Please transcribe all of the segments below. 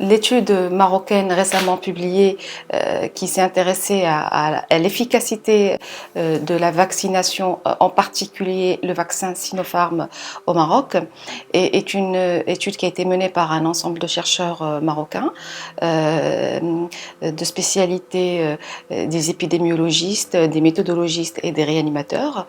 L'étude marocaine récemment publiée qui s'est intéressée à l'efficacité de la vaccination, en particulier le vaccin Sinopharm au Maroc, est une étude qui a été menée par un ensemble de chercheurs marocains de spécialité des épidémiologistes, des méthodologistes et des réanimateurs.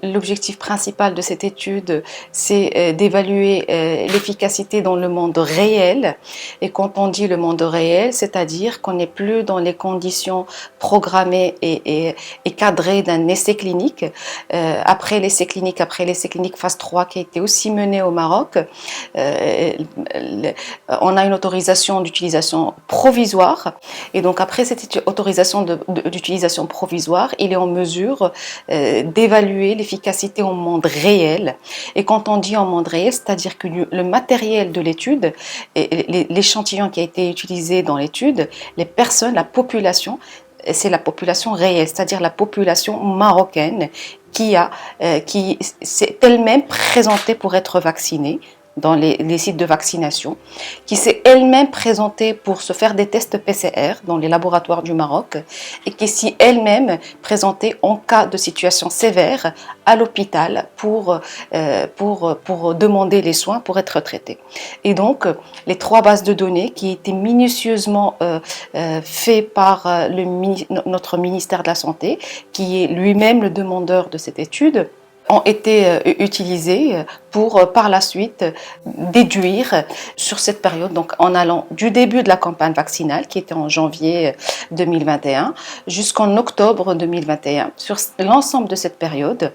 L'objectif principal de cette étude, c'est d'évaluer l'efficacité dans le monde réel. Et quand on dit le monde réel, c'est-à-dire qu'on n'est plus dans les conditions programmées et cadrées d'un essai clinique. Après l'essai clinique phase 3 qui a été aussi mené au Maroc, on a une autorisation d'utilisation provisoire. Et donc après cette autorisation d'utilisation provisoire, il est en mesure d'évaluer l'efficacité au monde réel. Et quand on dit en monde réel, c'est-à-dire que le matériel de l'étude, l'échantillon qui a été utilisé dans l'étude, les personnes, la population, c'est la population réelle, c'est-à-dire la population marocaine qui s'est elle-même présentée pour être vaccinée dans les sites de vaccination, qui s'est elle-même présentée pour se faire des tests PCR dans les laboratoires du Maroc et qui s'est elle-même présentée en cas de situation sévère à l'hôpital pour demander les soins, pour être traitée. Et donc, les 3 bases de données qui étaient minutieusement faites par notre ministère de la Santé, qui est lui-même le demandeur de cette étude, ont été utilisés pour par la suite déduire sur cette période, donc en allant du début de la campagne vaccinale qui était en janvier 2021 jusqu'en octobre 2021, sur l'ensemble de cette période,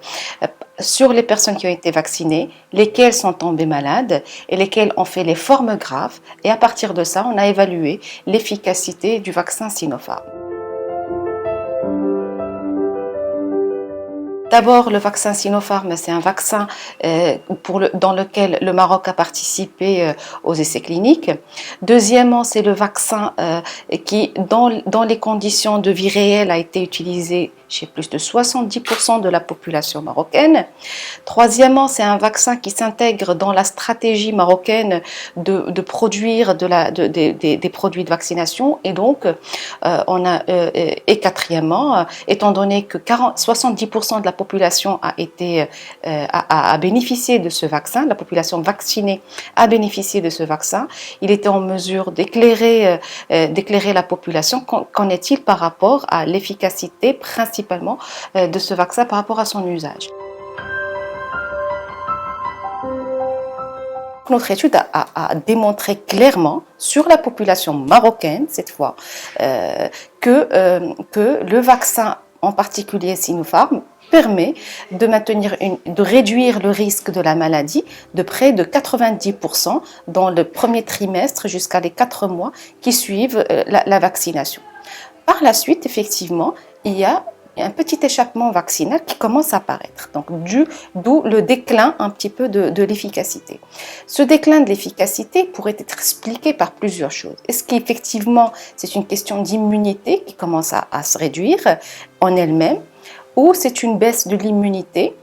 sur les personnes qui ont été vaccinées, lesquelles sont tombées malades et lesquelles ont fait les formes graves, et à partir de ça, on a évalué l'efficacité du vaccin Sinopharm. D'abord, le vaccin Sinopharm, c'est un vaccin dans lequel le Maroc a participé aux essais cliniques. Deuxièmement, c'est le vaccin qui, dans les conditions de vie réelle, a été utilisé chez plus de 70% de la population marocaine. Troisièmement, c'est un vaccin qui s'intègre dans la stratégie marocaine de produire des produits de vaccination. Et donc, et quatrièmement, étant donné que 70% de la population a bénéficié de ce vaccin, la population vaccinée a bénéficié de ce vaccin, il était en mesure d'éclairer la population. Qu'en est-il par rapport à l'efficacité principalement de ce vaccin par rapport à son usage? Notre étude a démontré clairement sur la population marocaine, cette fois, que le vaccin, en particulier Sinopharm, permet de réduire le risque de la maladie de près de 90% dans le premier trimestre jusqu'à les 4 mois qui suivent la vaccination. Par la suite, effectivement, il y a un petit échappement vaccinal qui commence à apparaître, donc d'où le déclin un petit peu de l'efficacité. Ce déclin de l'efficacité pourrait être expliqué par plusieurs choses. Est-ce qu'effectivement c'est une question d'immunité qui commence à se réduire en elle-même, ou c'est une baisse de l'immunité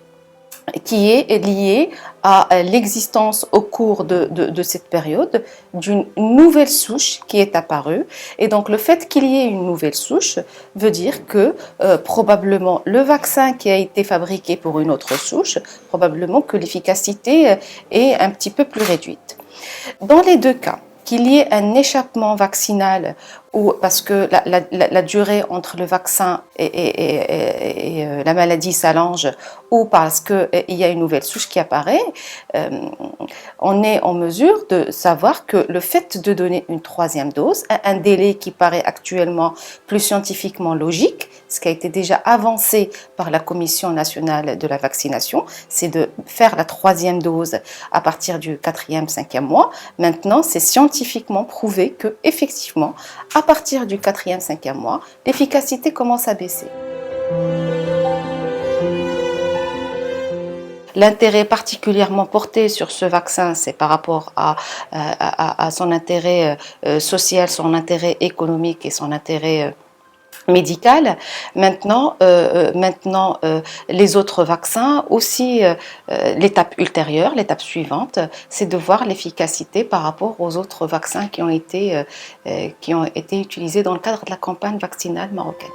qui est liée à l'existence au cours de cette période d'une nouvelle souche qui est apparue. Et donc le fait qu'il y ait une nouvelle souche veut dire que probablement le vaccin qui a été fabriqué pour une autre souche, probablement que l'efficacité est un petit peu plus réduite. Dans les 2 cas, qu'il y ait un échappement vaccinal, ou parce que la durée entre le vaccin et la maladie s'allonge, ou parce qu'il y a une nouvelle souche qui apparaît, on est en mesure de savoir que le fait de donner une 3e dose, un délai qui paraît actuellement plus scientifiquement logique, ce qui a été déjà avancé par la Commission nationale de la vaccination, c'est de faire la 3e dose à partir du 4e, 5e mois. Maintenant, c'est scientifiquement prouvé que, effectivement, à partir du 4e, 5e mois, l'efficacité commence à baisser. L'intérêt particulièrement porté sur ce vaccin, c'est par rapport à son intérêt social, son intérêt économique et son intérêt médicale. Maintenant, les autres vaccins, aussi l'étape ultérieure, l'étape suivante, c'est de voir l'efficacité par rapport aux autres vaccins qui ont été utilisés dans le cadre de la campagne vaccinale marocaine.